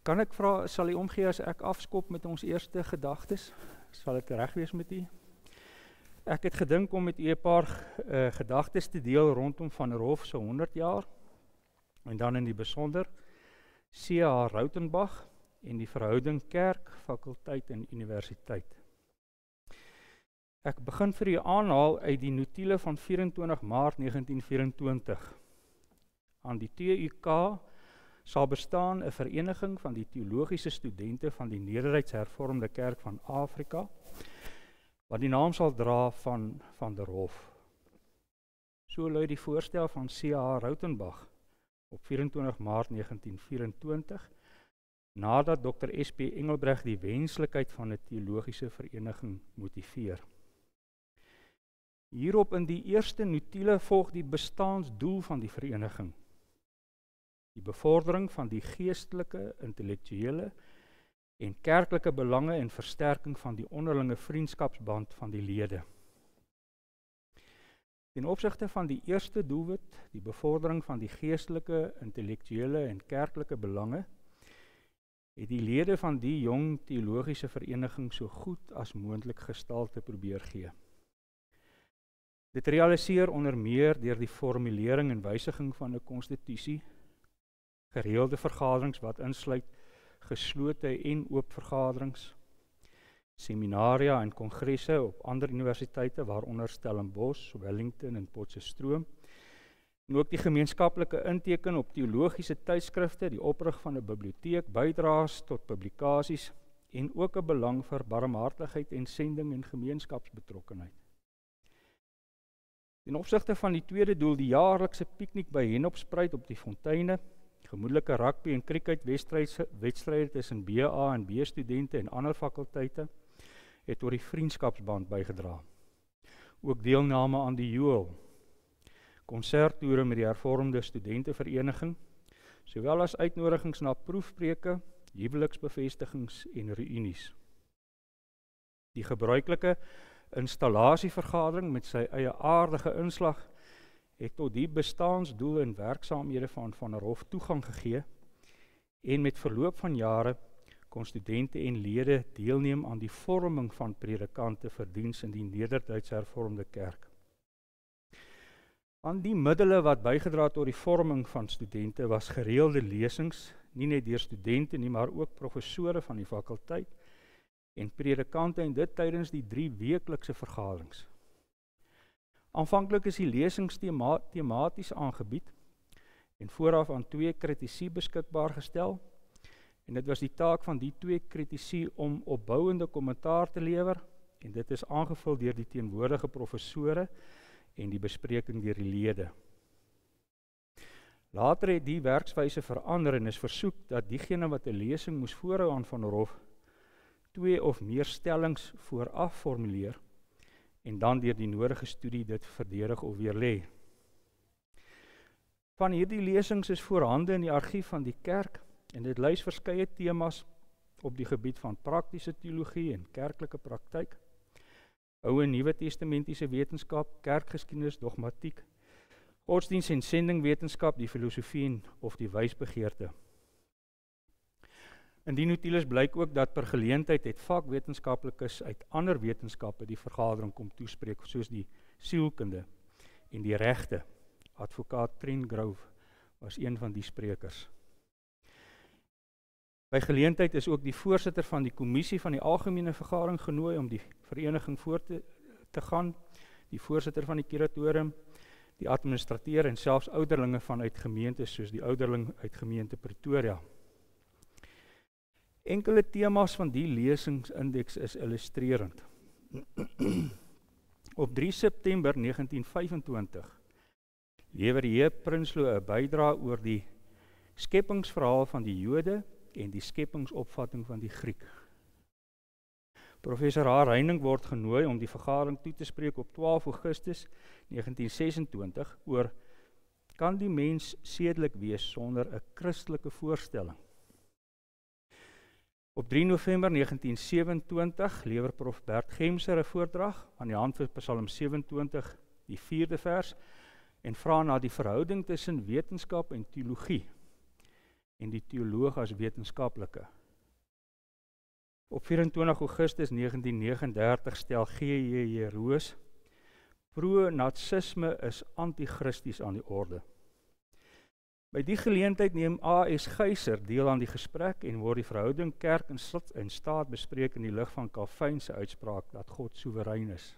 Kan ek vra, sal u omgee as ek afskop met ons eerste gedagtes? Sal dit reg wees met u? Ek het gedink om met u 'n paar gedagtes te deel rondom Van der Hof se 100 jaar en dan in die besonder C.H. Rautenbach en die verhouding kerk, fakulteit en universiteit. Ek begin vir u aanhaal uit die notiele van 24 Maart 1924. Aan die TUK sal bestaan 'n vereniging van die teologiese studente van die Nederduits-hervormde Kerk van Afrika, wat die naam sal dra van Van der Hof. So lui die voorstel van C.H. Rautenbach op 24 Maart 1924, nadat Dr. S.P. Engelbrecht die wenslikheid van 'n teologiese vereniging motiveer. Hierop in die eerste notiele volg die bestaansdoel van die vereniging: die bevordering van die geestelike, intellektuele en kerklike belange en versterking van die onderlinge vriendskapsband van die lede. Ten opsigte van die eerste doelwit, die bevordering van die geestelike, intellektuele en kerklike belange, het die lede van die jong teologiese vereniging so goed as moontlik gestalte probeer gee. Dit realiseer onder meer deur die formulering en wysiging van 'n konstitusie, gereelde vergaderings wat insluit geslote en oop vergaderings, seminaria en kongresse op ander universiteite waaronder Stellenbosch, Wellington en Potchefstroom, en ook die gemeenskaplike inteken op teologiese tydskrifte, die oprig van 'n biblioteek, bydraes tot publikasies en ook 'n belang vir barmhartigheid en sending en gemeenskapsbetrokkenheid. Ten opsigte van die tweede doel, die jaarlikse piknik by Hennopspruit op die fonteine, gemoedelike rugby en cricket wedstryde tussen BA en B-studente en ander fakulteite, het tot die vriendskapsband bygedra. Ook deelname aan die Joel, konserttoere met die hervormde studentevereniging, sowel as uitnodigings na proefpreke, huweliksbevestigings en reunies. Die gebruikelike installasievergadering met sy eie aardige inslag het tot die bestaansdoel en werksaamhede van Van der Hof toegang gegee en met verloop van jare kon studente en lede deelneem aan die vorming van predikante vir diens in die Nederduits hervormde kerk. Aan die middele wat bygedra tot die vorming van studente was gereelde lesings, nie net deur studente nie, maar ook professore van die fakulteit en predikante, en dit tydens die 3 weeklikse vergaderings. Aanvanklik is die lesings tematies aangebied en vooraf aan 2 kritici beskikbaar gestel, en dit was die taak van die 2 kritici om opbouende kommentaar te lewer, en dit is aangevul deur die teenwoordige professore en die bespreking deur die lede. Later het die werkswyse verander en is versoek dat diegene wat 'n lesing moes voorhou aan Van der Hof 2 of meer stellings vooraf formuleer en dan deur die nodige studie dit verdedig of weerlê. Van hierdie lesings is voorhande in die argief van die kerk en dit lys verskeie temas op die gebied van praktiese teologie en kerklike praktyk, Ou en Nuwe Testamentiese wetenskap, kerkgeskiedenis, dogmatiek, godsdiens en sendingwetenskap, die filosofie of die wysbegeerte. In die notules blyk ook dat per geleentheid het vakwetenskaplikes uit ander wetenskappe die vergadering kom toespreek, soos die sielkunde en die regte. Advokaat Trengrove was een van die sprekers. By geleentheid is ook die voorsitter van die kommissie van die algemene vergadering genooi om die vereniging voor te gaan, die voorsitter van die kuratorium, die administrateur en selfs ouderlinge vanuit gemeentes soos die ouderling uit gemeente Pretoria. Enkele temas van die lesingsindeks is illustrerend. Op 3 September 1925 lewer J. Prinsloo 'n bydra oor die skepingsverhaal van die Jode en die skepingsopvatting van die Griek. Professor H. Reining word genooi om die vergadering toe te spreek op 12 Augustus 1926 oor kan die mens sedelik wees sonder 'n Christelike voorstelling. Op 3 November 1927 lewer Prof. Bert Gemser 'n voordrag aan die hand van Psalm 27, die 4de vers, en vra na die verhouding tussen wetenskap en teologie, en en die teoloog as wetenskaplike. Op 24 Augustus 1939 stel G.J. Roos: pro-nazisme is anti-christies aan die orde. By die geleentheid neem A.S. Geyser deel aan die gesprek en word die verhouding kerk en staat bespreek in die lig van Calvin se uitspraak dat God soewerein is.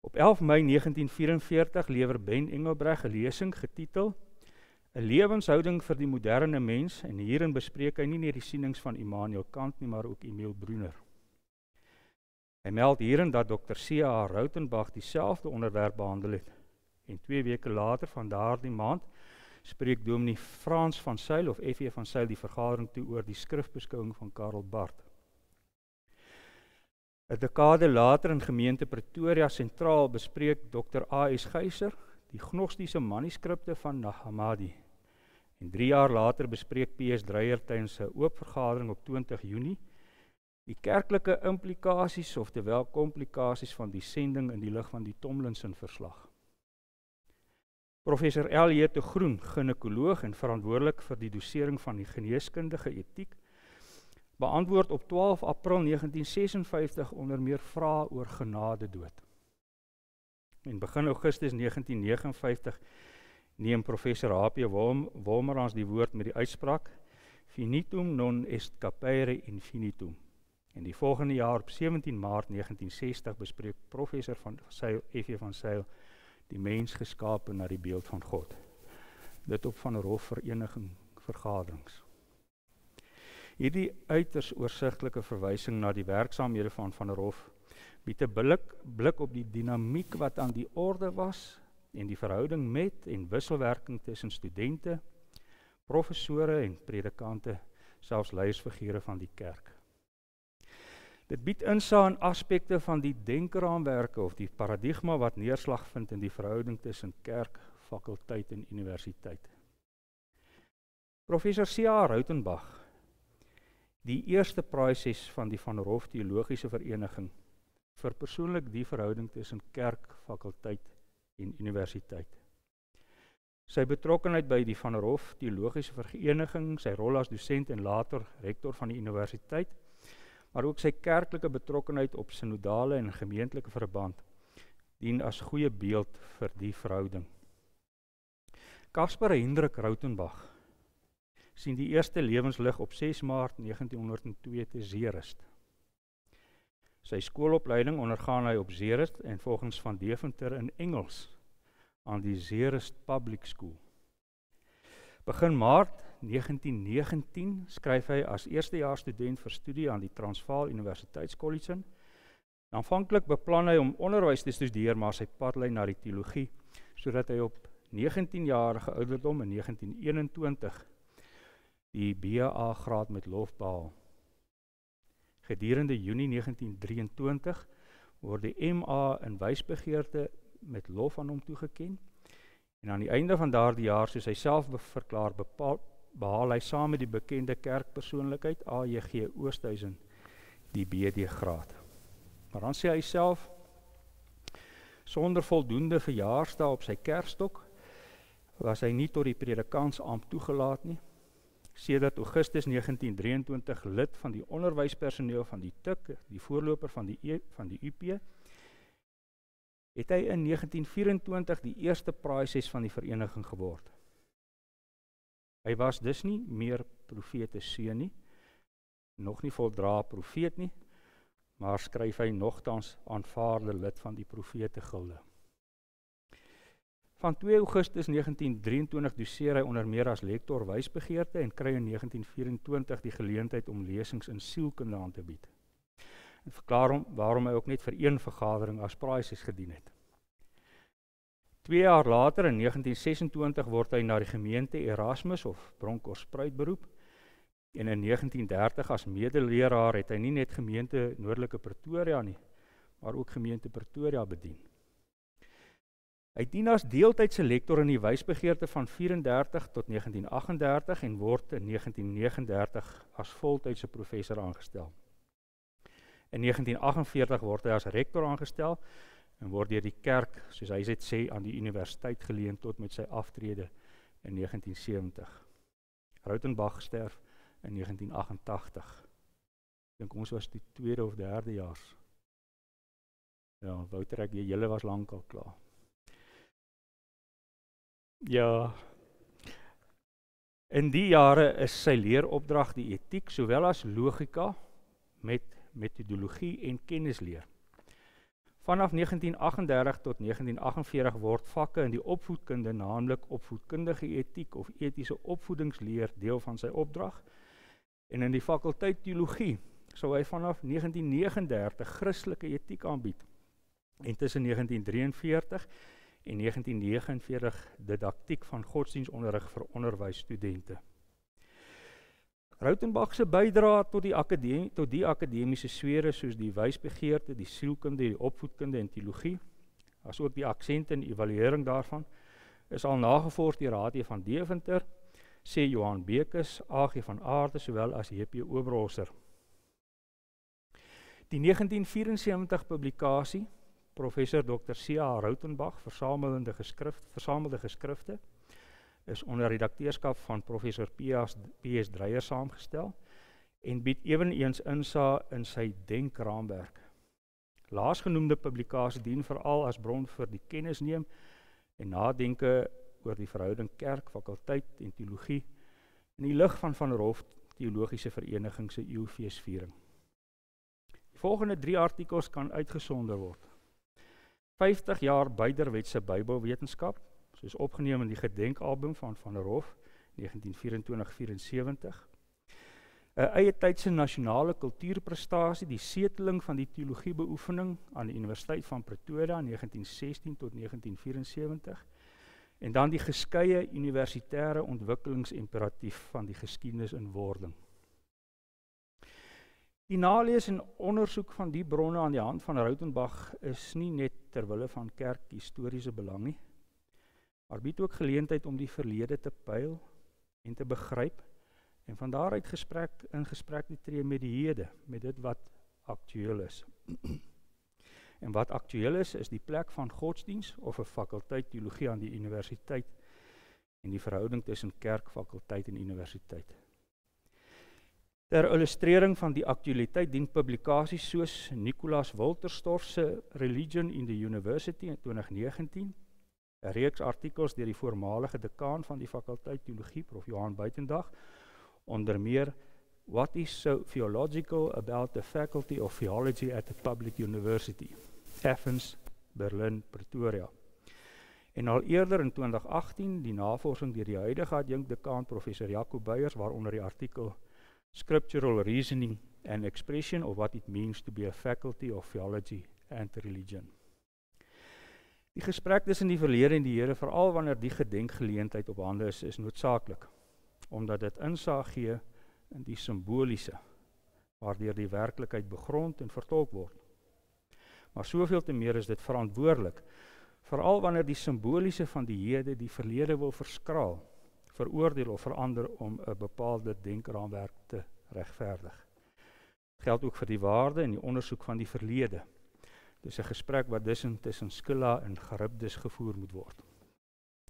Op 11 Mei 1944 lewer Ben Engelbrecht 'n lesing getitel 'n lewenshouding vir die moderne mens, en hierin bespreek hy nie net die sienings van Immanuel Kant nie, maar ook Emil Brunner. Hy meld hierin dat Dr. C.A. Rautenbach dieselfde onderwerp behandel het, en 2 weke later van daardie maand spreek Dominee Frans van Zyl of F.E. van Zyl die vergadering toe oor die skrifbeskouing van Karl Barth. 'n dekade later in gemeente Pretoria sentraal bespreek Dr. A.S. Geyser die gnostiese manuskripte van Nag Hammadi. En 3 jaar later bespreek P.S. Dreyer tydens 'n oop vergadering op 20 Junie die kerklike implikasies of terwyl komplikasies van die sending in die lig van die Tomlinson verslag. Professor L.J. de Groen, ginekoloog en verantwoordelik vir die dosering van die geneeskundige etiek, beantwoord op 12 April 1956 onder meer vrae oor genadedood. En begin Augustus 1959 neem professor H.P. Wolmerans die woord met die uitspraak Finitum non est capere infinitum. En die volgende jaar op 17 Maart 1960 bespreek professor van Zyl, F.E. van Zyl, die mens geskape na die beeld van God. Dit op Van der Hof Vereniging vergaderings. Hierdie uiters oorsigtelike verwysing na die werksaamhede van Van der Hof bied 'n blik op die dinamiek wat aan die orde was en die verhouding met en wisselwerking tussen studente, professore en predikante, selfs leiersfigure van die kerk. Dit bied insig in aspekte van die denkraamwerke of die paradigma wat neerslag vind in die verhouding tussen kerk, fakulteit en universiteit. Professor C.A. Rautenbach, die eerste praeses van die Van der Hof Theologiese Vereniging, verpersoonlik die verhouding tussen kerk, fakulteit en universiteit. Sy betrokkenheid by die Van der Hof Theologiese Vereniging, sy rol as dosent en later rektor van die universiteit, maar ook sy kerklike betrokkenheid op synodale en gemeentelike verband, dien as goeie beeld vir die verhouding. Caspar Hendrik Rautenbach sien die eerste lewenslig op 6 Maart 1902 te Zeerust. Sy skoolopleiding ondergaan hy op Zeerust en volgens Van Deventer in Engels aan die Zeerust Public School. Begin Maart 1919 skryf hy as eerstejaars student vir studie aan die Transvaal Universiteitskollege. Aanvanklik beplan hy om onderwys te studeer, maar sy pad lei na die teologie, sodat hy op 19-jarige ouderdom in 1921 die BA graad met lof behaal. Gedurende Junie 1923 word die MA in wysbegeerte met lof aan hom toegeken, en aan die einde van daardie jaar, soos hy self verklaar, behaal hy saam met die bekende kerkpersoonlikheid A.J.G. Oosthuizen die BD graad. Maar dan sê hy self, sonder voldoende verjaarsdae op sy kerkstok, was hy nie tot die predikantsambt toegelaat nie. Sedert Augustus 1923 lid van die onderwyspersoneel van die TUK, die voorloper van die UP, het hy in 1924 die eerste praeses van die vereniging geword. Hy was dus nie meer profete seun nie, nog nie voldra profeet nie, maar skryf hy nogtans aanvaarde lid van die profetegilde. Van 2 Augustus 1923 doseer hy onder meer as lektor wysbegeerte en kry in 1924 die geleentheid om lesings in sielkunde aan te bied. En verklaar waarom hy ook net vir 1 vergadering as praeses gedien het. 2 jaar later, in 1926, word hy na die gemeente Erasmus of Bronkhorstspruit beroep, en in 1930 as medeleraar het hy nie net gemeente Noordelike Pretoria nie, maar ook gemeente Pretoria bedien. Hy dien as deeltydse lektor in die wysbegeerte van 34 tot 1938 en word in 1939 as voltydse professor aangestel. In 1948 word hy as rektor aangestel en word deur die kerk, soos hy dit sê, aan die universiteit geleen tot met sy aftrede in 1970. Rautenbach sterf in 1988. Ek dink ons was die 2de of 3de jaars. Ja, Wouter, ek weet, julle was lank al klaar. Ja, in die jare is sy leeropdrag die etiek, sowel as logika met metodologie en kennisleer. Vanaf 1938 tot 1948 word vakke in die opvoedkunde, naamlik opvoedkundige etiek of etiese opvoedingsleer, deel van sy opdrag. En in die fakulteit teologie sou hy vanaf 1939 Christelike etiek aanbied. En tussen 1943 en 1949 didaktiek van godsdienstonderrig vir onderwysstudente. Rautenbach se bydrae tot die akademiese sfere soos die wysbegeerte, die sielkunde, die opvoedkunde en teologie, asook die aksente en evaluering daarvan, is al nagevors deur H.T. van Deventer, C. Johan Bekes, A.G. van Aarde, sowel as J.P. Oberholzer. Die 1974 publikasie, Professor Dr. C.A. Rautenbach, versamelde geskrifte, is onder redakteurskap van Professor P.S. Dreyer saamgestel en bied eweneens insaag in sy denkraamwerk. Laasgenoemde publikasie dien veral as bron vir die kennisneem en nadenke oor die verhouding kerk, fakulteit en teologie in die lig van der Hof Theologiese Vereniging se eeufeesviering. Die volgende 3 artikels kan uitgesonder word. 50 jaar Beiderwetse Bybelwetenskap, soos opgeneem in die gedenkalbum van der Hof, 1924-74. 'n eie tydse nasionale kultuurprestasie, die seteling van die teologiebeoefening aan die Universiteit van Pretoria, 1916 tot 1974. En dan die geskeie universitaire ontwikkelingsimperatief van die geskiedenis in wording. Die nalees en ondersoek van die bronne aan die hand van Rautenbach is nie net terwille van kerkhistoriese belang nie, maar bied ook geleentheid om die verlede te pyl en te begryp en van daaruit in gesprek te tree met die hede, met dit wat aktueel is. En wat aktueel is die plek van godsdiens of 'n fakulteit teologie aan die universiteit en die verhouding tussen kerk, fakulteit en universiteit. Ter illustrering van die aktualiteit dien publikasies soos Nicolaas Wolterstorff se Religion in the University in 2019, 'n reeks artikels deur die voormalige dekaan van die fakulteit teologie, Prof. Johan Buitendag, onder meer What is so theological about the Faculty of Theology at the Public University, Athens, Berlin, Pretoria. En al eerder in 2018 die navorsing deur die huidige adjunkt-dekaan Professor Jaco Beyers, waaronder die artikel Scriptural Reasoning and Expression of what it means to be a Faculty of Theology and Religion. Die gesprek tussen die verlede en die Here, veral wanneer die gedenkgeleentheid op hande is noodsaaklik, omdat dit insaag gee in die simboliese, waardeur die werklikheid begrond en vertolk word. Maar soveel te meer is dit verantwoordelik, veral wanneer die simboliese van die hede die verlede wil verskraal, veroordeel of verander om 'n bepaalde denkraamwerk te regverdig. Dit geld ook vir die waarde en die ondersoek van die verlede. Dis 'n gesprek wat tussen Scylla en Charybdis gevoer moet word.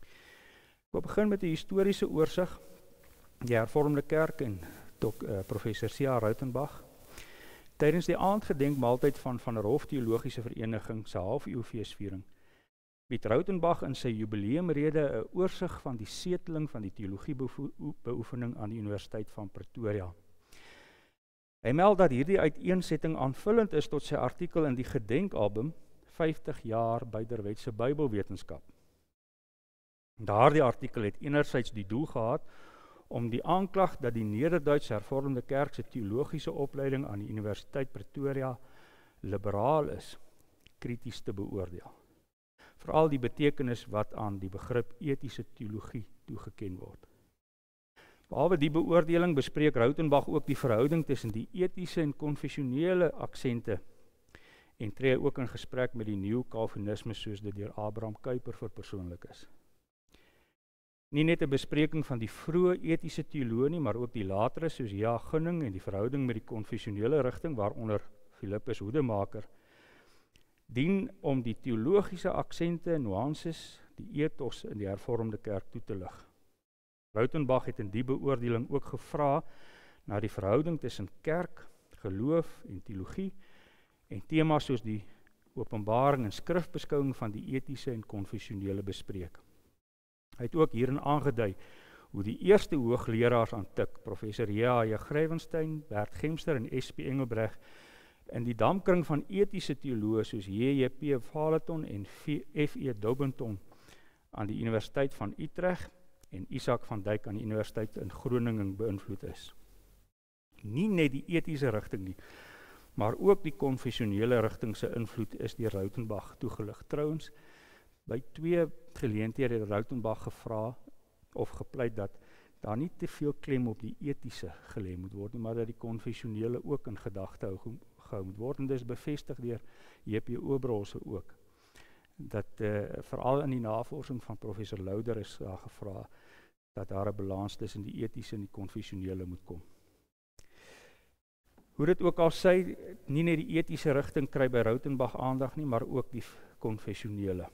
Ek wil begin met 'n historiese oorsig. Die Hervormde Kerk en Professor C.A. Rautenbach. Tydens die aandgedenkmaaltyd van der Hof Theologiese Vereniging se halfeeufeesviering bied Rautenbach in sy jubileumrede 'n oorsig van die seteling van die teologiebeoefening aan die Universiteit van Pretoria. Hy meld dat hierdie uiteensetting aanvullend is tot sy artikel in die gedenkalbum 50 jaar Beiderwetse Bybelwetenskap. Daardie artikel het enerzijds die doel gehad om die aanklag dat die Nederduits Hervormde Kerk se teologiese opleiding aan die Universiteit Pretoria liberaal is, krities te beoordeel. Veral die betekenis wat aan die begrip etiese teologie toegeken word. Behalwe die beoordeling bespreek Rautenbach ook die verhouding tussen die etiese en konfessionele aksente en tree ook in gesprek met die nuwe Calvinisme soos dit deur Abraham Kuyper verpersoonlik is. Nie net 'n bespreking van die vroeë etiese teoloë nie, maar ook die latere soos J.A. Gunning en die verhouding met die konfessionele rigting waaronder Philippus Hoedemaker dien om die teologiese aksente en nuances, die ethos in die Hervormde Kerk toe te lig. Rautenbach het in die beoordeling ook gevra na die verhouding tussen kerk, geloof en teologie en temas soos die openbaring en skrifbeskouing van die etiese en konfessionele bespreek. Hy het ook hierin aangedui hoe die eerste hoogleraars aan TUK, professor J.H. Grywenstein, Bert Gemster en S.P. Engelbreg, in die dampkring van etiese teoloë soos J.J.P. Valeton en F.E. Dobbenton aan die Universiteit van Utrecht en Isak van Dijk aan die Universiteit in Groningen beïnvloed is. Nie net die etiese rigting nie, maar ook die konfessionele rigting se invloed is deur Rautenbach toegelig. Trouwens, by 2 geleenthede het Rautenbach gevra of gepleit dat daar nie te veel klem op die etiese gelê moet word nie, maar dat die konfessionele ook in gedagte gehou moet word. En dit is bevestig deur J.P. Oberholzer ook. Dat veral in die navorsing van professor Louder is daar gevra dat daar 'n balans tussen die etiese en die konfessionele moet kom. Hoe dit ook al sê, nie net die etiese rigting kry by Rautenbach aandag nie, maar ook die konfessionele.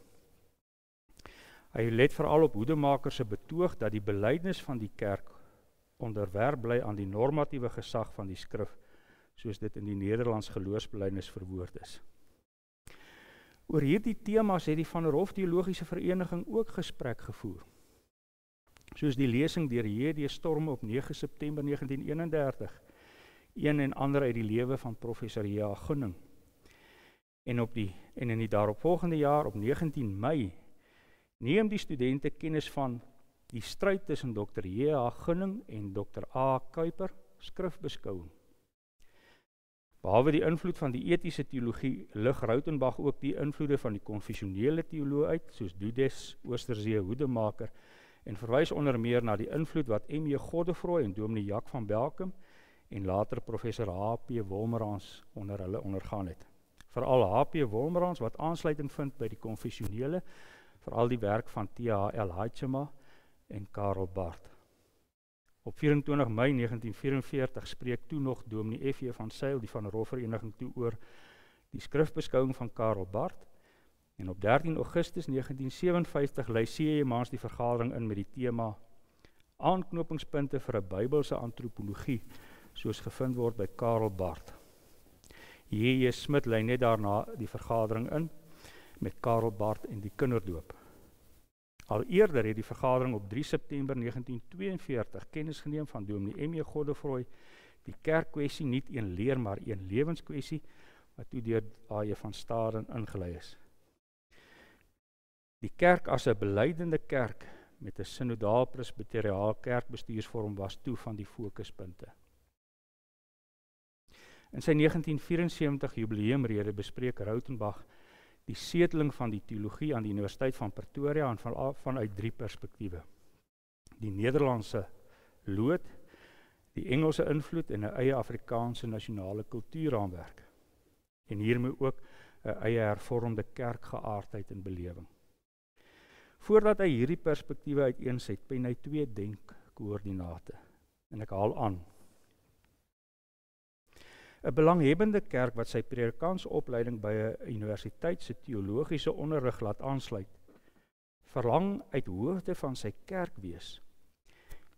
Hy let veral op Hoedemaker se betoog dat die belydenis van die kerk onderwerp bly aan die normatiewe gesag van die skrif, soos dit in die Nederlands geloofsbelydenis verwoord is. Oor hierdie temas het die Van der Hof Theologiese Vereniging ook gesprek gevoer, soos die lesing deur J.D. Storme op 9 September 1931, een en ander uit die lewe van professor J.A. Gunning. En in die daaropvolgende jaar, op 19 Mei, neem die studente kennis van die stryd tussen Dr. J.A. Gunning en Dr. A. Kuiper, skrifbeskouing. Behalwe die invloed van die etiese teologie, lig Rautenbach ook die invloede van die konfessionele teoloë uit, soos Dudes, Oosterzee, Hoedemaker, en verwys onder meer na die invloed wat M.J. Godefroy en Dominee Jack van Belkom en later professor H.P. Wolmerans onder hulle ondergaan het. Veral H.P. Wolmerans wat aansluiting vind by die konfessionele, veral die werk van T.H.L. Heitzema en Karel Barth. Op 24 Mei 1944 spreek toe nog Dominee F.J. van Zyl, die Van der Hof Vereniging, toe oor die skrifbeskouing van Karel Barth. En op 13 Augustus 1957 lei C.J. Maans die vergadering in met die tema aanknopingspunte vir 'n Bybelse antropologie, soos gevind word by Karel Barth. J.J. Smit lei net daarna die vergadering in met Karel Barth en die kinderdoop. Al eerder het die vergadering op 3 September 1942 kennis geneem van Dominee M.J. Godefroy, die kerkkwessie nie een leer maar een lewenskwessie, wat toe deur A.J. van Staden ingelei is. Die kerk as 'n belydende kerk met 'n synodaal presbyteriaal kerkbestuursvorm was toe van die fokuspunte. In sy 1974 jubileumrede bespreek Rautenbach die seteling van die teologie aan die Universiteit van Pretoria en vanuit 3 perspektiewe. Die Nederlandse lood, die Engelse invloed en 'n eie Afrikaanse nasionale kultuurraamwerk. En hiermee ook 'n eie hervormde kerkgeaardheid en belewing. Voordat hy hierdie perspektiewe uiteenset, pen hy 2 denkkoördinate. En ek haal aan. 'n belanghebbende kerk wat sy predikansopleiding by 'n universiteit se teologiese onderrig laat aansluit, verlang uit hoogte van sy kerkwees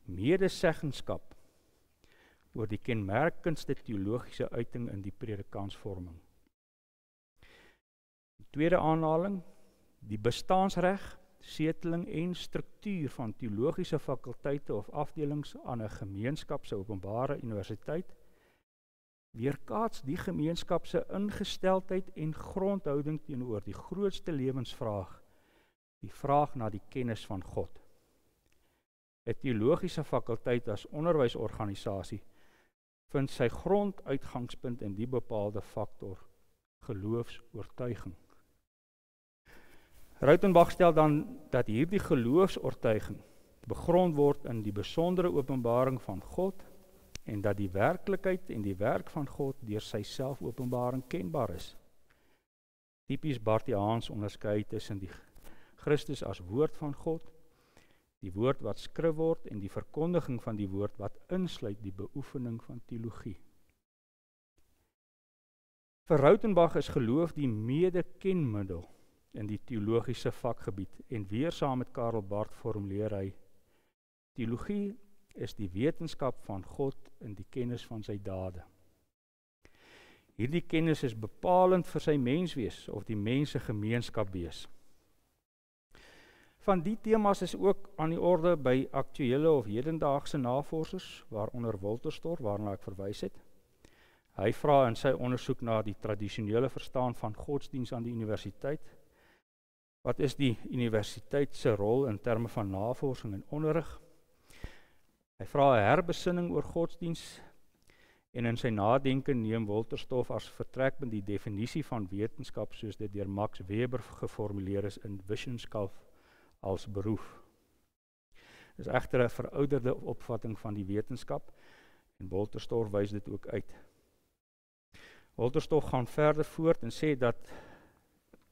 medeseggenskap oor die kenmerkendste teologiese uiting in die predikansvorming. Die tweede aanhaling, die bestaansreg, seteling en struktuur van teologiese fakulteite of afdelings aan 'n gemeenskap se openbare universiteit weerkaats die gemeenskap se ingesteldheid en grondhouding teenoor die grootste lewensvraag, die vraag na die kennis van God. 'n Teologiese fakulteit as onderwysorganisasie vind sy gronduitgangspunt in die bepaalde faktor, geloofsoortuiging. Rautenbach stel dan dat hierdie geloofsoortuiging begrond word in die besondere openbaring van God en dat die werklikheid en die werk van God deur sy selfopenbaring kenbaar is. Tipies Bartiaans onderskei tussen die Christus as woord van God, die woord wat skrif word en die verkondiging van die woord wat insluit die beoefening van teologie. Vir Rautenbach is geloof die mede-kenmiddel in die teologiese vakgebied en weer saam met Karel Barth formuleer hy: Teologie is die wetenskap van God in die kennis van sy dade. Hierdie kennis is bepalend vir sy menswees of die mens se gemeenskap wees. Van die temas is ook aan die orde by aktuele of hedendaagse navorsers, waaronder Wolterstorff, waarna ek verwys het. Hy vra in sy ondersoek na die tradisionele verstaan van godsdiens aan die universiteit. Wat is die universiteit se rol in terme van navorsing en onderrig? Hy vra 'n herbesinning oor godsdiens en in sy nadenke neem Wolterstorff as vertrekpunt die definisie van wetenskap soos dit deur Max Weber geformuleer is in wetenskap als beroep. Dit is egter 'n verouderde opvatting van die wetenskap en Wolterstorff wys dit ook uit. Wolterstorff gaan verder voort en sê dat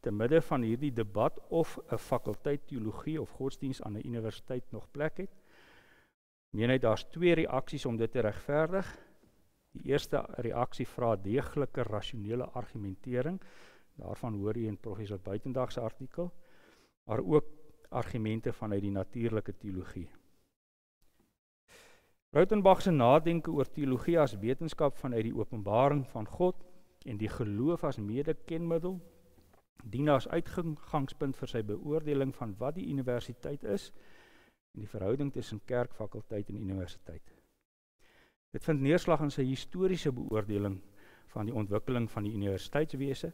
te midde van hierdie debat of 'n fakulteit teologie of godsdiens aan 'n universiteit nog plek het, meen hy daar's twee reaksies om dit te regverdig. Die eerste reaksie vra deeglike rasionele argumentering, daarvan hoor jy in professor Buitendag se artikel, maar ook argumente vanuit die natuurlike teologie. Rautenbach se nadenke oor teologie as wetenskap vanuit die openbaring van God en die geloof as mede-kenmiddel dien as uitgangspunt vir sy beoordeling van wat die universiteit is en die verhouding tussen kerk, fakulteit en universiteit. Dit vind neerslag in sy historiese beoordeling van die ontwikkeling van die universiteitswese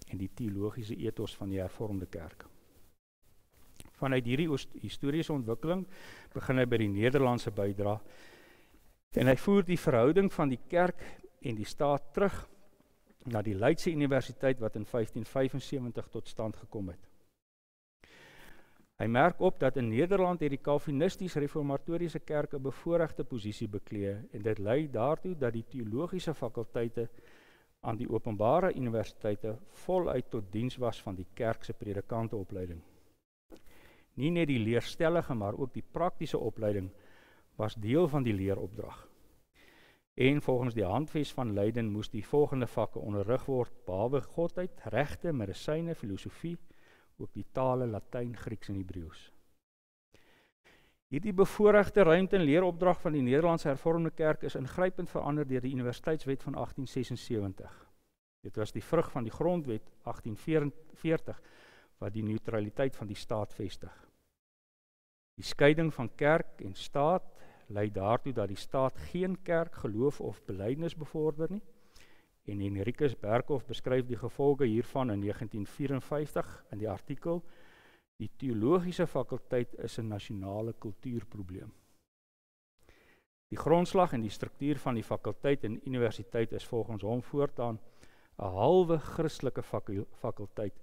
en die teologiese ethos van die hervormde kerk. Vanuit hierdie historiese ontwikkeling begin hy by die Nederlandse bydra en hy voer die verhouding van die kerk en die staat terug na die Leidse Universiteit wat in 1575 tot stand gekom het. Hy merk op dat in Nederland het die Calvinisties-reformatoriese kerk 'n bevoorregte posisie beklee en dit lei daartoe dat die teologiese fakulteite aan die openbare universiteite voluit tot diens was van die kerk se predikanteopleiding. Nie net die leerstellige, maar ook die praktiese opleiding was deel van die leeropdrag. En volgens die handves van Leiden moes die volgende vakke onderrig word: behalwe godheid, regte, medisyne, filosofie, ook die tale Latyn, Grieks en Hebreëus. Hierdie bevoorregte ruimte en leeropdrag van die Nederlandse Hervormde Kerk is ingrypend verander deur die Universiteitswet van 1876. Dit was die vrug van die Grondwet 1844 wat die neutraliteit van die staat vestig. Die skeiding van kerk en staat lei daartoe dat die staat geen kerk, geloof of belydenis bevorder nie. En Henricus Berkhoff beskryf die gevolge hiervan in 1954 in die artikel "Die teologiese fakulteit is 'n nasionale kultuurprobleem". Die grondslag en die struktuur van die fakulteit en universiteit is volgens hom voortaan 'n halwe Christelike fakulteit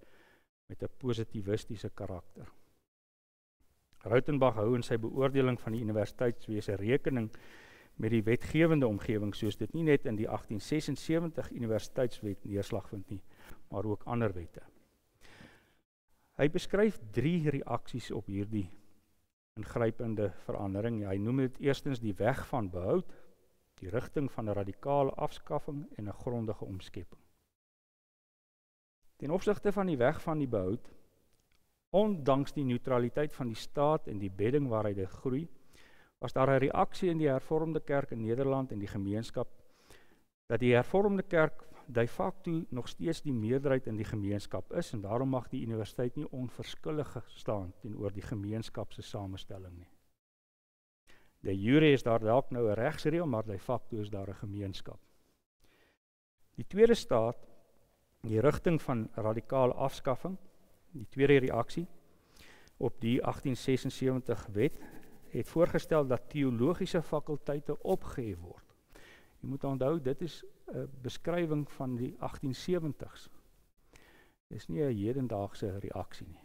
met 'n positivistiese karakter. Rautenbach hou in sy beoordeling van die universiteitswese rekening met die wetgewende omgewing, soos dit nie net in die 1876 universiteitswet neerslag vind nie, maar ook ander wette. Hy beskryf 3 reaksies op hierdie ingrypende verandering. Hy noem dit eerstens die weg van behoud, die rigting van 'n radikale afskaffing en 'n grondige omskepping. Ten opsigte van die weg van die behoud, ondanks die neutraliteit van die staat en die bedding waaruit dit groei, was daar 'n reaksie in die Hervormde Kerk in Nederland en die gemeenskap dat die Hervormde Kerk de facto nog steeds die meerderheid in die gemeenskap is en daarom mag die universiteit nie onverskillig staan teenoor die gemeenskap se samestelling nie. De jure is daar dalk nou 'n regsreël, maar de facto is daar 'n gemeenskap. Die tweede staat, die rigting van radikale afskaffing, die tweede reaksie op die 1876 wet, het voorgestel dat teologiese fakulteite opgehef word. Jy moet onthou, dit is 'n beskrywing van die 1870s. Dit is nie 'n hedendaagse reaksie nie.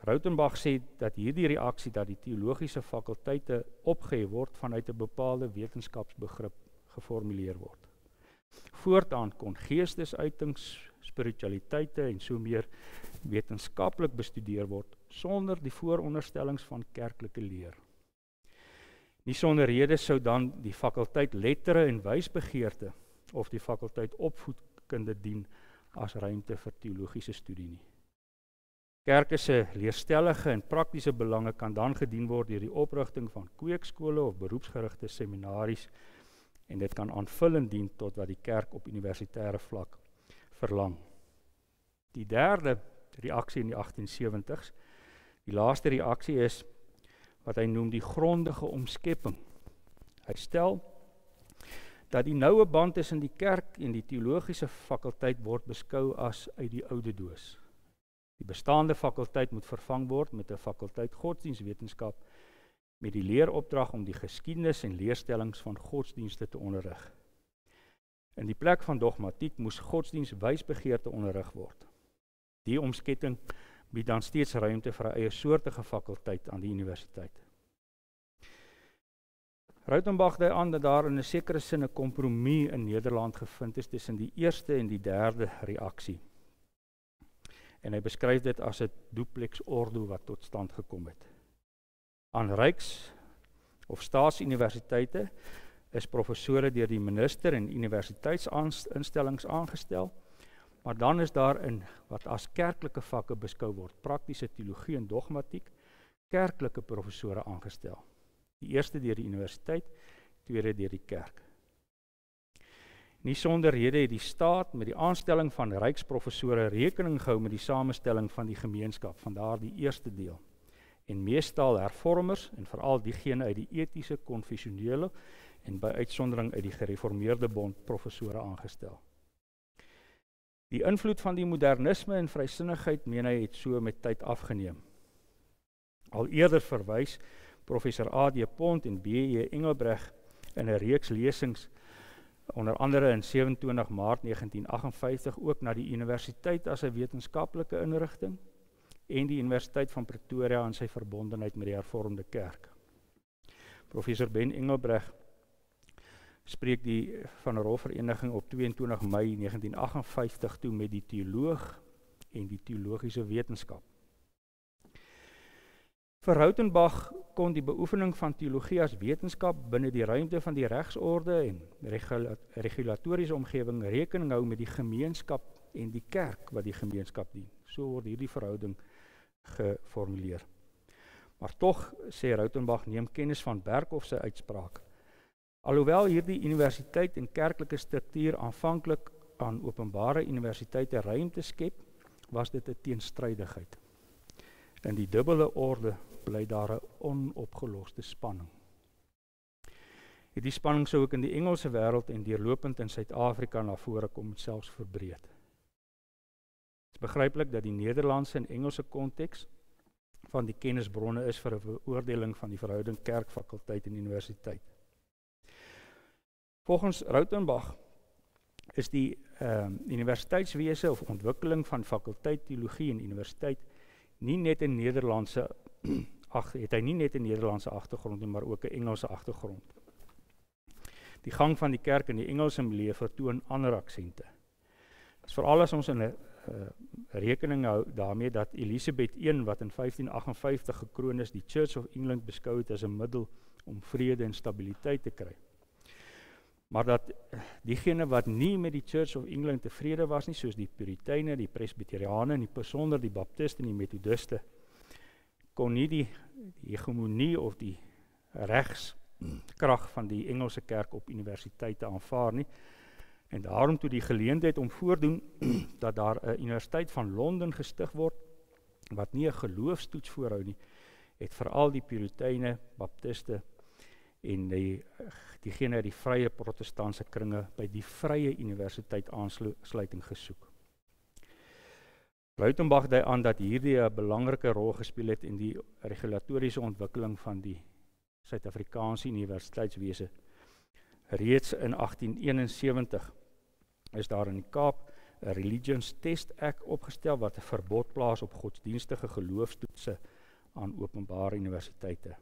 Rautenbach sê dat hierdie reaksie dat die teologiese fakulteite opgehef word vanuit 'n bepaalde wetenskapsbegrip geformuleer word. Voortaan kon geestesuitings, spiritualiteite en so meer wetenskaplik bestudeer word sonder die vooronderstellings van kerklike leer. Nie sonder rede sou dan die fakulteit lettere en wysbegeerte of die fakulteit opvoedkunde dien as ruimte vir teologiese studie nie. Kerke se leerstellige en praktiese belange kan dan gedien word deur die oprigting van kweekskole of beroepsgerigte seminaries, en dit kan aanvullend dien tot wat die kerk op universitêre vlak verlang. Die derde reaksie in die 1870s, die laaste reaksie is wat hy noem die grondige omskepping. Hy stel dat die noue band tussen die kerk en die teologiese fakulteit word beskou as uit die oude doos. Die bestaande fakulteit moet vervang word met 'n fakulteit godsdienstwetenskap met die leeropdrag om die geskiedenis en leerstellings van godsdienste te onderrig. In die plek van dogmatiek moes godsdienstwysbegeerte onderrig word. Die omsketting bied dan steeds ruimte vir 'n eie soortige fakulteit aan die universiteit. Rautenbach dui aan dat daar in 'n sekere sin 'n kompromie in Nederland gevind is tussen die eerste en die derde reaksie. En hy beskryf dit as 'n duplex ordo wat tot stand gekom het. Aan Ryks- of staatsuniversiteite is professore deur die minister en universiteitsinstellings aangestel, maar dan is daar in wat as kerklike vakke beskou word, praktiese teologie en dogmatiek, kerklike professore aangestel. Die eerste deur die universiteit, tweede deur die kerk. Nie sonder rede het die staat met die aanstelling van ryksprofessore rekening gehou met die samestelling van die gemeenskap, vandaar die eerste deel. En meestal hervormers, en veral diegene uit die etiese, konfessionele en by uitsondering uit die gereformeerde bond professore aangestel. Die invloed van die modernisme en vrysinnigheid, meen hy, het so met tyd afgeneem. Al eerder verwys professor A.D. Pont en B.E. Engelbreg in 'n reeks lesings, onder andere in 27 Maart 1958, ook na die universiteit as 'n wetenskaplike inrigting en die Universiteit van Pretoria en sy verbondenheid met die hervormde kerk. Professor Ben Engelbreg spreek die Van der Hof Vereniging op 22 Mei 1958 toe met die teoloog en die teologiese wetenskap. Vir Rautenbach kon die beoefening van teologie as wetenskap binne die ruimte van die regsorde en regulatoriese omgewing rekening hou met die gemeenskap en die kerk wat die gemeenskap dien. So word hierdie verhouding geformuleer. Maar tog, sê Rautenbach, neem kennis van Berkhof se uitspraak. Alhoewel hierdie universiteit en kerklike struktuur aanvanklik aan openbare universiteite ruimte skep, was dit 'n teenstrydigheid. In die dubbele orde bly daar 'n onopgeloste spanning. Hierdie spanning sou ook in die Engelse wêreld en deurlopend in Suid-Afrika na vore kom, selfs verbreed. Het is begryplik dat die Nederlandse en Engelse konteks van die kennisbronne is vir 'n beoordeling van die verhouding kerkfakulteit en universiteit. Volgens Rautenbach is die universiteitswese of ontwikkeling van fakulteit teologie en universiteit nie net 'n Nederlandse het hy nie net 'n Nederlandse agtergrond nie, maar ook 'n Engelse agtergrond. Die gang van die kerk in die Engelse milieu vertoon ander aksente. Dis veral as ons in 'n rekening hou daarmee dat Elisabeth I, wat in 1558 gekroon is, die Church of England beskou het as 'n middel om vrede en stabiliteit te kry. Maar dat diegene wat nie met die Church of England tevrede was nie, soos die Puriteine, die Presbyteriane en die besonder die Baptiste en die Methodiste, kon nie die hegemonie of die regskrag van die Engelse kerk op universiteite aanvaar nie. En daarom toe die geleentheid om voordoen dat daar 'n Universiteit van Londen gestig word, wat nie 'n geloofstoets voorhou nie, het veral die Puriteine, Baptiste en diegene uit die vrye protestantse kringe by die Vrye Universiteit aansluiting gesoek. Rautenbach dui aan dat hierdie 'n belangrike rol gespeel het in die regulatoriese ontwikkeling van die Suid-Afrikaanse universiteitswese. Reeds in 1871 is daar in die Kaap 'n Religions Test Act opgestel wat 'n verbod plaas op godsdienstige geloofstoetse aan openbare universiteite.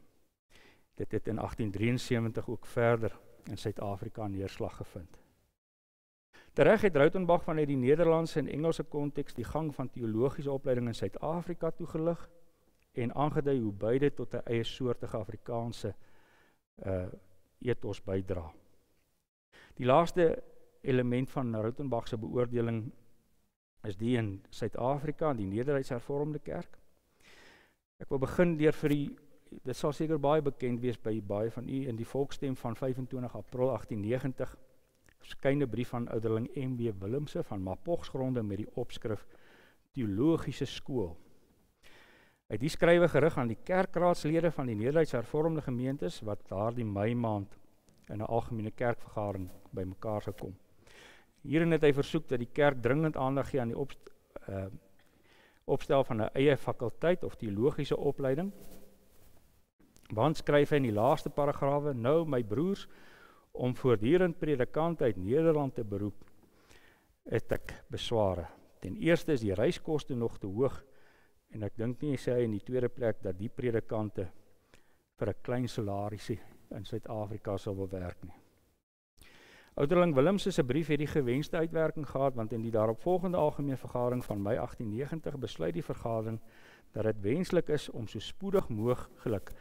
Dit het in 1873 ook verder in Suid-Afrika neerslag gevind. Tereg het Rautenbach vanuit die Nederlandse en Engelse konteks die gang van teologiese opleiding in Suid-Afrika toegelig en aangedui hoe beide tot 'n eie soortige Afrikaanse ethos bydra. Die laaste element van Rautenbach se beoordeling is die in Suid-Afrika, in die Nederduits Hervormde Kerk. Ek wil begin deur dit sal seker baie bekend wees by baie van u, in die volksstem van 25 April 1890, verskeie brief van ouderling M.B. Willemse van Mapochsgronde met die opskrif Theologiese Skool. Hy het die skrywe gerig aan die kerkraadslede van die Nederduits Hervormde gemeentes wat daardie Mei maand in 'n algemene kerkvergadering bymekaar gekom. Hierin het hy versoek dat die kerk dringend aandag gee aan die opstel van 'n eie fakulteit of teologiese opleiding. Want skryf hy in die laaste paragrawe, nou my broers, om voortdurend predikante uit Nederland te beroep, het ek besware. Ten eerste is die reiskoste nog te hoog, en ek dink nie, sê hy in die tweede plek, dat die predikante vir 'n klein salarisie in Suid-Afrika sal wil werk nie. Ouderling Willemse se brief het die gewenste uitwerking gehad, want in die daaropvolgende algemene vergadering van Mei 1890 besluit die vergadering dat dit wenslik is om so spoedig moontlik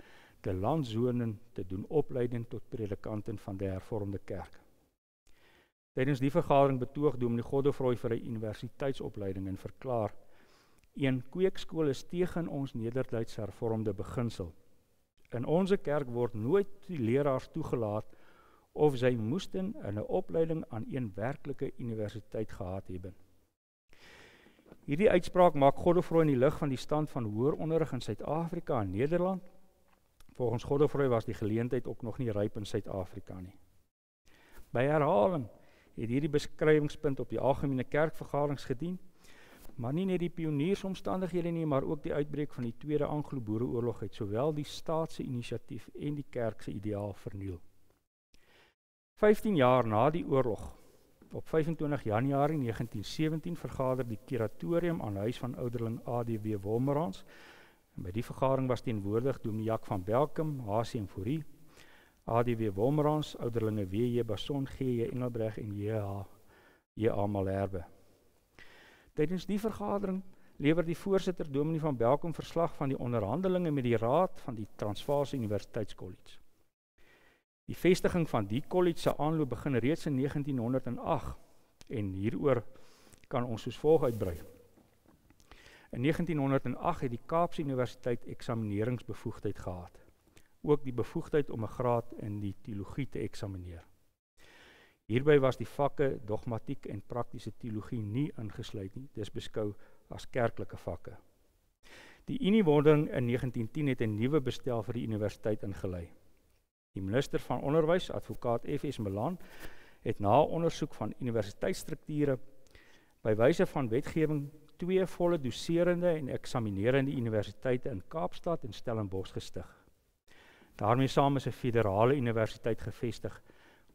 de landzonen te doen opleiding tot predikanten van die Hervormde Kerk. Tydens die vergadering betoog Dominee Godefroy vir 'n universiteitsopleiding en verklaar: 1. Kweekskool is tegen ons Nederduits Hervormde beginsel. In onze kerk word nooit die leraars toegelaat of sy moesten in 'n opleiding aan een werklike universiteit gehad hebben. Hierdie uitspraak maak Godefroy in die lig van die stand van hoër onderrig in Suid-Afrika en Nederland. Volgens Godefroy was die geleentheid ook nog nie ryp in Suid-Afrika nie. By herhaling het hierdie beskrywingspunt op die algemene kerkvergaderings gedien, maar nie net die pioniersomstandighede nie, maar ook die uitbreek van die Tweede Anglo-Boereoorlog het sowel die staatse inisiatief en die kerk se ideaal verniel. 15 jaar na die oorlog, op 25 Januarie 1917 vergader die kuratorium aan huis van ouderling A.D.W. Wolmerans. En by die vergadering was teenwoordig Dominee Jack van Belkom, H.C. Fourie, A.D.W. Wolmerans, ouderlinge W.J. Bason, G.J. Engelbreg en J.A. Malherbe. Tydens die vergadering lewer die voorsitter Dominee van Belkom verslag van die onderhandelinge met die raad van die Transvaalse Universiteitskollege. Die vestiging van die kollege se aanloop begin reeds in 1908 en hieroor kan ons soos volg uitbrei. In 1908 het die Kaapse Universiteit eksamineringsbevoegdheid gehad. Ook die bevoegdheid om 'n graad in die teologie te eksamineer. Hierby was die vakke dogmatiek en praktiese teologie nie ingesluit nie, dis beskou as kerklike vakke. Die Uniewording in 1910 het 'n nuwe bestel vir die universiteit ingelei. Die minister van Onderwys, advokaat F.S. Malan, het na ondersoek van universiteitsstrukture by wyse van wetgewing 2 volle doserende en eksaminerende universiteite in Kaapstad en Stellenbosch gestig. Daarmee saam is 'n federale universiteit gevestig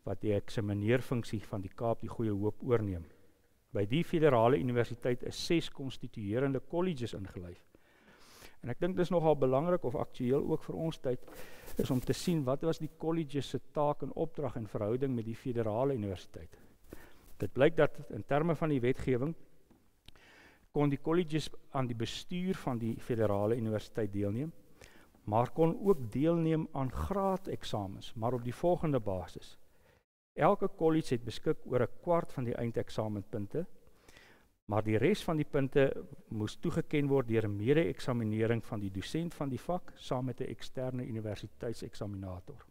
wat die eksamineerfunksie van die Kaap die Goeie Hoop oorneem. By die federale universiteit is 6 konstituerende kolleges ingelyf. En ek dink dis nogal belangrik of aktueel ook vir ons tyd is om te sien wat was die kolleges se taak en opdrag in verhouding met die federale universiteit. Dit blyk dat in terme van die wetgewing kon die kolleges aan die bestuur van die federale universiteit deelneem, maar kon ook deelneem aan graadeksamens, maar op die volgende basis. Elke kollege het beskik oor 'n kwart van die eindeksamenpunte, maar die res van die punte moes toegeken word deur 'n mede-eksaminering van die dosent van die vak saam met 'n eksterne universiteitseksaminator.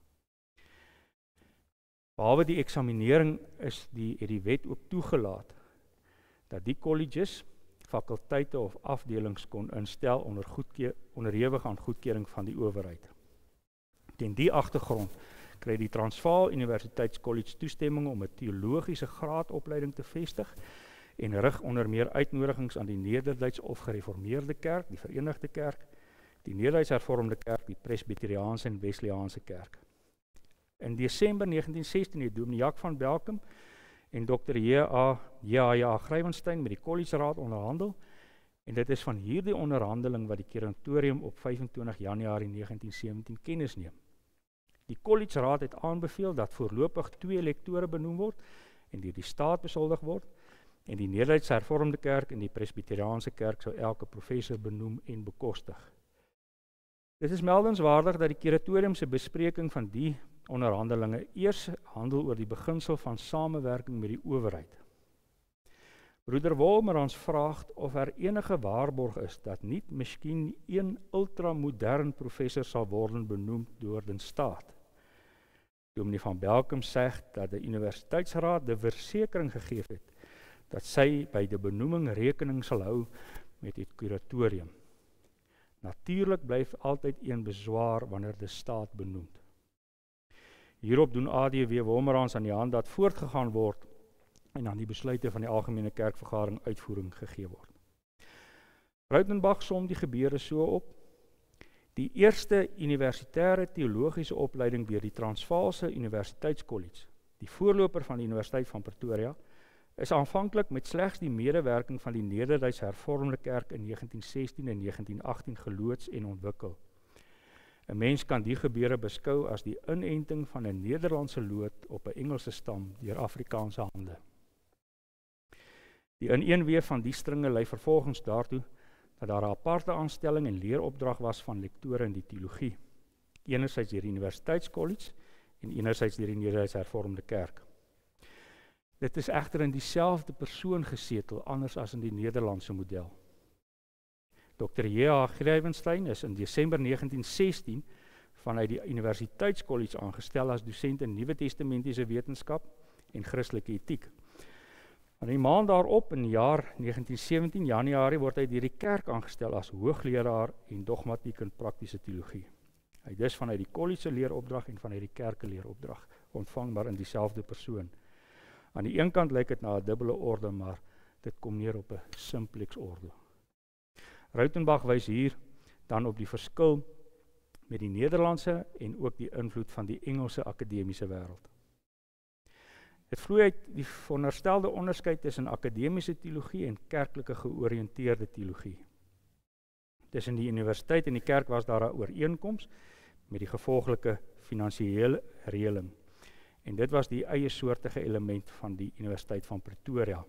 Behalwe die eksaminering het die wet ook toegelaat dat die kolleges fakulteite of afdelings kon instel onderhewig aan goedkeuring van die owerheid. Ten die agtergrond kry die Transvaal Universiteitskollege toestemming om 'n teologiese graadopleiding te vestig en rig onder meer uitnodigings aan die Nederduits of Gereformeerde Kerk, die Verenigde Kerk, die Nederduits Hervormde Kerk, die Presbyteriaanse en Wesleyaanse Kerk. In Desember 1916 het Dominee Jack van Belkom en Dr. J.A. Grywenstein met die kollegesraad onderhandel en dit is van hierdie onderhandeling wat die kuratorium op 25 Januarie 1917 kennis neem. Die kollegesraad het aanbeveel dat voorlopig 2 lektore benoem word en deur die staat besoldig word en die Nederduits Hervormde Kerk en die Presbyteriaanse Kerk sou elke professor benoem en bekostig. Dit is meldenswaardig dat die kuratorium se bespreking van die onderhandelinge eers handel oor die beginsel van samewerking met die owerheid. Broeder Wolmerans vraag of enige waarborg is dat nie miskien een ultramodern professor sal worden benoem deur die staat. Dominee van Belkom sê dat die Universiteitsraad die versekering gegee het dat sy by die benoeming rekening sal hou met die kuratorium. Natuurlik blyf altyd een beswaar wanneer die staat benoem. Hierop doen ADW Wolmerans aan die hand dat voortgegaan word en aan die besluite van die Algemene Kerkvergadering uitvoering gegee word. Rautenbach som die gebeure so op. Die eerste universitaire teologiese opleiding deur die Transvaalse Universiteitskollege, die voorloper van die Universiteit van Pretoria, is aanvanklik met slegs die medewerking van die Nederduitse Hervormde Kerk in 1916 en 1918 geloods en ontwikkel. 'n Mens kan die gebeure beskou as die inenting van 'n Nederlandse lood op 'n Engelse stam deur Afrikaanse hande. Die ineenweef van die stringe lei vervolgens daartoe dat daar 'n aparte aanstelling en leeropdrag was van lektore in die teologie, enerzijds deur die Universiteitskollege en enerzijds deur die Nederduitse Hervormde Kerk. Dit is egter in dieselfde persoon gesetel, anders as in die Nederlandse model. Dr. J.H. Grywenstein is in Desember 1916 vanuit die Universiteitskollege aangestel as dosent in Nuwe Testamentiese wetenskap en Christelike etiek. In die maand daarop, in die jaar 1917, Januarie, word hy deur die kerk aangestel as hoogleraar en dogmatiek en praktiese teologie. Hy dus vanuit die kollege leeropdrag en vanuit die kerke leeropdrag ontvangbaar in dieselfde persoon. Aan die een kant lyk dit na 'n dubbele orde, maar dit kom neer op 'n simplex orde. Rautenbach wys hier dan op die verskil met die Nederlandse en ook die invloed van die Engelse akademiese wêreld. Dit vloei uit die veronderstelde onderskeid tussen akademiese teologie en kerklike georiënteerde teologie. Tussen die universiteit en die kerk was daar 'n ooreenkoms met die gevolglike finansiële reëling. En dit was die eie soortige element van die Universiteit van Pretoria.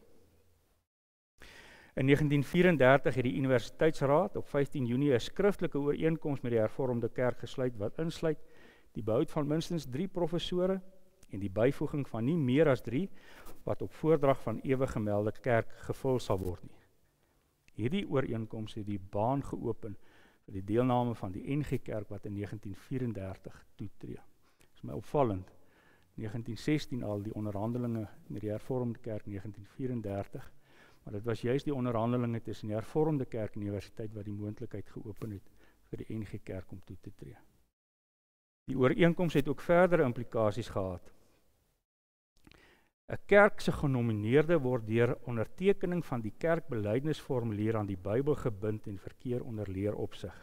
In 1934 het die Universiteitsraad op 15 Junie 'n skriftelike ooreenkoms met die Hervormde Kerk gesluit wat insluit die behoud van minstens 3 professore en die byvoeging van nie meer as 3 wat op voordrag van ewig gemelde kerk gevul sal word nie. Hierdie ooreenkoms het die baan geopen vir die deelname van die NG Kerk wat in 1934 toetree. Dit is my opvallend. 1916 al die onderhandelinge met die Hervormde Kerk 1934, maar dit was juist die onderhandelinge tussen die Hervormde Kerk en die Universiteit wat die moontlikheid geopen het vir die NG Kerk om toe te tree. Die ooreenkoms het ook verdere implikasies gehad. 'n Kerk se genomineerde word deur ondertekening van die kerkbelydenisformulier aan die Bybel gebind en verkeer onder leeropsig.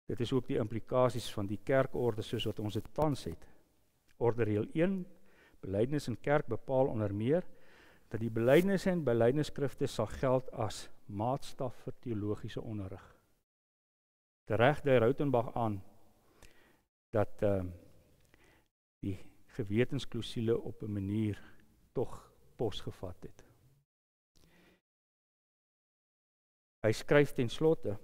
Dit is ook die implikasies van die kerkorde soos wat ons dit tans het. Orde reël 1, belydenis in kerk bepaal onder meer dat die belydenisse en belydenisskrifte sal geld as maatstaf vir teologiese onderrig. Tereg dui Rautenbach aan dat die gewetensklausule op 'n manier tog pos gevat het. Hy skryf ten slotte,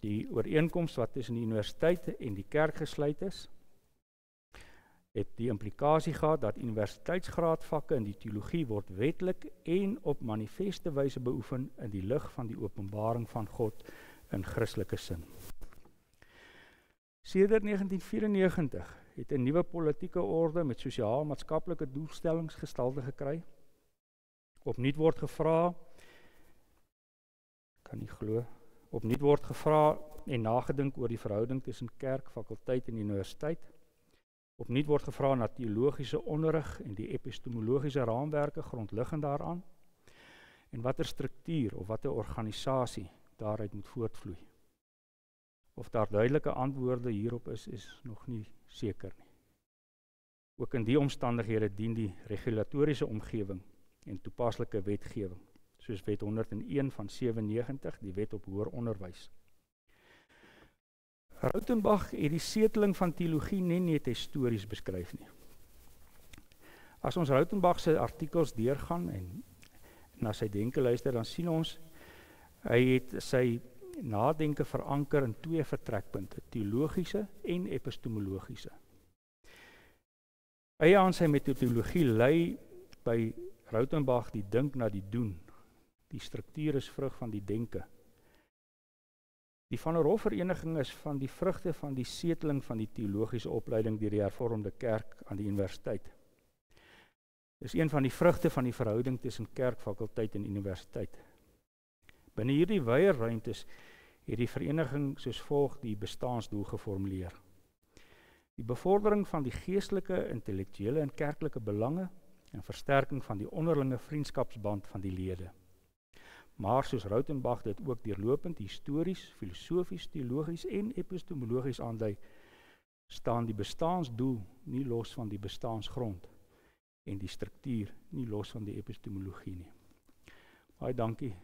die ooreenkoms wat tussen die universiteit en die kerk gesluit is, het die implikasie gehad dat universiteitsgraadvakke in die teologie word wetlik en op manifeste wyse beoefen in die lig van die openbaring van God in Christelike sin. Sedert 1994 het 'n nuwe politieke orde met sosiaal-maatskaplike doelstellings gestalte gekry. Opnuut word gevra, opnuut word gevra en nagedink oor die verhouding tussen kerk, fakulteit en universiteit. Opnuut word gevra na teologiese onderrig en die epistemologiese raamwerke grondliggend daaraan en watter struktuur of watter organisasie daaruit moet voortvloei. Of daar duidelike antwoorde hierop is nog nie seker nie. Ook in die omstandighede dien die regulatoriese omgewing en toepaslike wetgewing, soos wet 101 van 97, die wet op hoër onderwys. Rautenbach het die seteling van teologie nie net histories beskryf nie. As ons Rautenbach se artikels deurgaan en na sy denke luister, dan sien ons, hy het sy nadenke veranker in 2 vertrekpunte, teologiese en epistemologiese. Eie aan sy metodologie lei by Rautenbach die dink na die doen, Die struktuur is vrug van die denke. Die Van der Hof Vereniging is van die vrugte van die seteling van die teologiese opleiding deur die Hervormde Kerk aan die universiteit. Dis een van die vrugte van die verhouding tussen kerkfakulteit en universiteit. Binne hierdie wye ruimtes het die vereniging soos volg die bestaansdoel geformuleer. Die bevordering van die geestelike, intellektuele en kerklike belange en versterking van die onderlinge vriendskapsband van die lede. Maar soos Rautenbach dit ook deurlopend histories, filosofies, teologies en epistemologies aandui, staan die bestaansdoel nie los van die bestaansgrond en die struktuur nie los van die epistemologie nie. Baie dankie.